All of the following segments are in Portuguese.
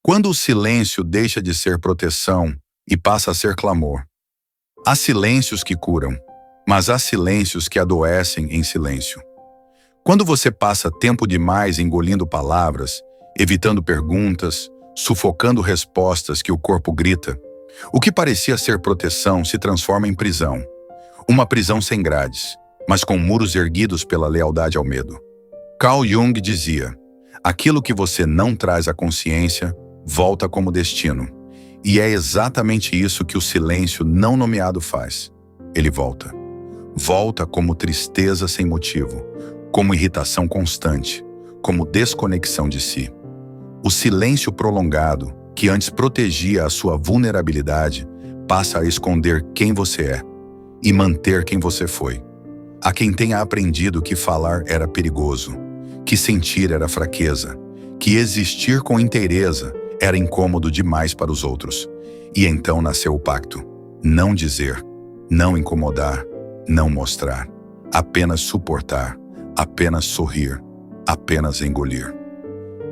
Quando o silêncio deixa de ser proteção e passa a ser clamor. Há silêncios que curam, mas há silêncios que adoecem em silêncio. Quando você passa tempo demais engolindo palavras, evitando perguntas, sufocando respostas que o corpo grita, o que parecia ser proteção se transforma em prisão. Uma prisão sem grades, mas com muros erguidos pela lealdade ao medo. Carl Jung dizia: aquilo que você não traz à consciência volta como destino. E é exatamente isso que o silêncio não nomeado faz. Ele volta. Volta como tristeza sem motivo, como irritação constante, como desconexão de si. O silêncio prolongado, que antes protegia a sua vulnerabilidade, passa a esconder quem você é e manter quem você foi. Há quem tenha aprendido que falar era perigoso, que sentir era fraqueza, que existir com inteireza era incômodo demais para os outros. E então nasceu o pacto: não dizer, não incomodar, não mostrar, apenas suportar, apenas sorrir, apenas engolir.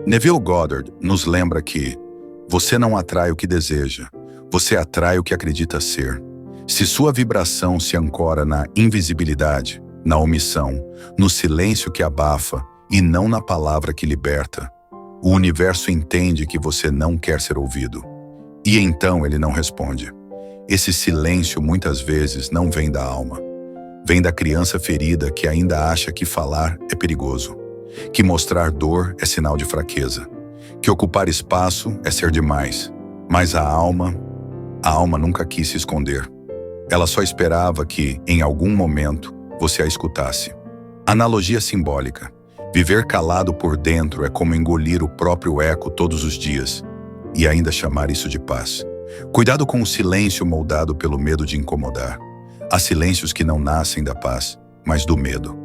Neville Goddard nos lembra que você não atrai o que deseja, você atrai o que acredita ser. Se sua vibração se ancora na invisibilidade, na omissão, no silêncio que abafa e não na palavra que liberta, o universo entende que você não quer ser ouvido. E então ele não responde. Esse silêncio muitas vezes não vem da alma. Vem da criança ferida que ainda acha que falar é perigoso, que mostrar dor é sinal de fraqueza, que ocupar espaço é ser demais. Mas a alma nunca quis se esconder. Ela só esperava que, em algum momento, você a escutasse. Analogia simbólica. Viver calado por dentro é como engolir o próprio eco todos os dias e ainda chamar isso de paz. Cuidado com o silêncio moldado pelo medo de incomodar. Há silêncios que não nascem da paz, mas do medo.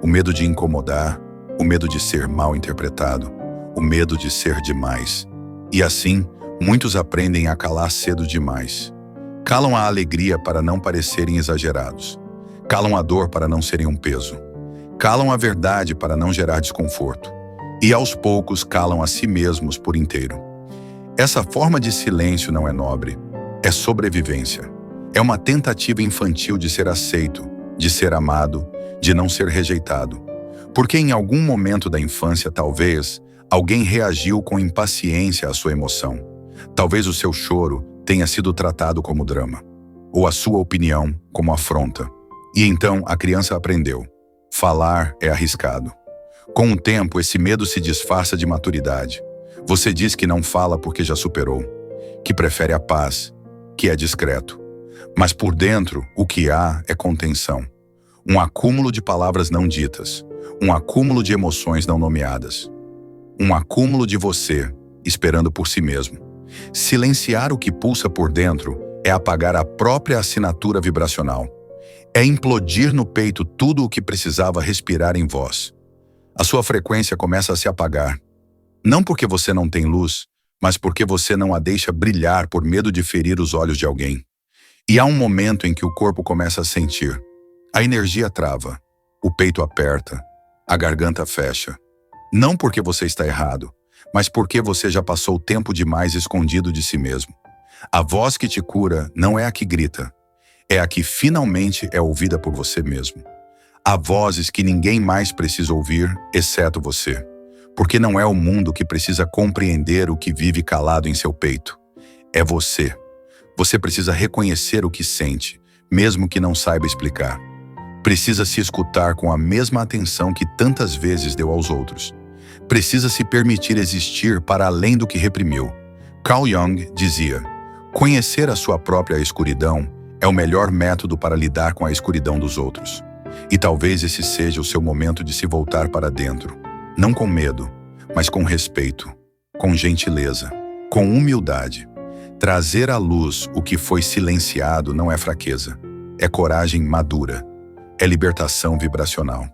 O medo de incomodar, o medo de ser mal interpretado, o medo de ser demais. E assim, muitos aprendem a calar cedo demais. Calam a alegria para não parecerem exagerados. Calam a dor para não serem um peso. Calam a verdade para não gerar desconforto. E aos poucos calam a si mesmos por inteiro. Essa forma de silêncio não é nobre, é sobrevivência. É uma tentativa infantil de ser aceito, de ser amado, de não ser rejeitado. Porque em algum momento da infância, talvez, alguém reagiu com impaciência à sua emoção. Talvez o seu choro tenha sido tratado como drama, ou a sua opinião como afronta. E então a criança aprendeu: falar é arriscado. Com o tempo, esse medo se disfarça de maturidade. Você diz que não fala porque já superou, que prefere a paz, que é discreto. Mas por dentro, o que há é contenção. Um acúmulo de palavras não ditas, um acúmulo de emoções não nomeadas. Um acúmulo de você, esperando por si mesmo. Silenciar o que pulsa por dentro é apagar a própria assinatura vibracional. É implodir no peito tudo o que precisava respirar em voz. A sua frequência começa a se apagar. Não porque você não tem luz, mas porque você não a deixa brilhar por medo de ferir os olhos de alguém. E há um momento em que o corpo começa a sentir. A energia trava, o peito aperta, a garganta fecha. Não porque você está errado, mas porque você já passou tempo demais escondido de si mesmo. A voz que te cura não é a que grita, é a que finalmente é ouvida por você mesmo. Há vozes que ninguém mais precisa ouvir, exceto você. Porque não é o mundo que precisa compreender o que vive calado em seu peito. É você. Você precisa reconhecer o que sente, mesmo que não saiba explicar. Precisa se escutar com a mesma atenção que tantas vezes deu aos outros. Precisa se permitir existir para além do que reprimiu. Carl Jung dizia: conhecer a sua própria escuridão é o melhor método para lidar com a escuridão dos outros. E talvez esse seja o seu momento de se voltar para dentro. Não com medo, mas com respeito, com gentileza, com humildade. Trazer à luz o que foi silenciado não é fraqueza, é coragem madura, é libertação vibracional.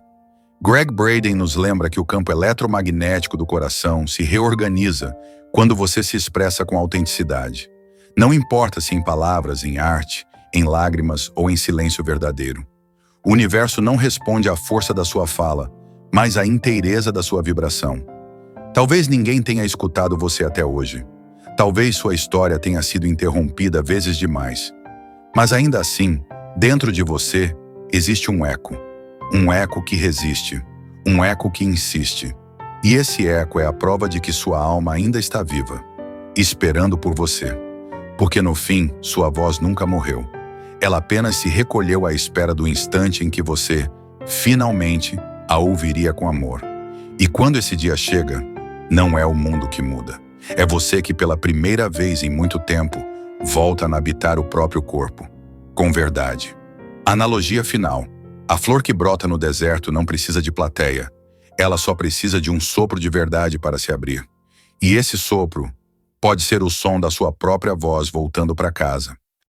Greg Braden nos lembra que o campo eletromagnético do coração se reorganiza quando você se expressa com autenticidade. Não importa se em palavras, em arte, em lágrimas ou em silêncio verdadeiro. O universo não responde à força da sua fala, mas à inteireza da sua vibração. Talvez ninguém tenha escutado você até hoje. Talvez sua história tenha sido interrompida vezes demais. Mas ainda assim, dentro de você, existe um eco. Um eco que resiste. Um eco que insiste. E esse eco é a prova de que sua alma ainda está viva, esperando por você. Porque no fim, sua voz nunca morreu. Ela apenas se recolheu à espera do instante em que você, finalmente, a ouviria com amor. E quando esse dia chega, não é o mundo que muda. É você que pela primeira vez em muito tempo volta a habitar o próprio corpo, com verdade. Analogia final. A flor que brota no deserto não precisa de plateia. Ela só precisa de um sopro de verdade para se abrir. E esse sopro pode ser o som da sua própria voz voltando para casa.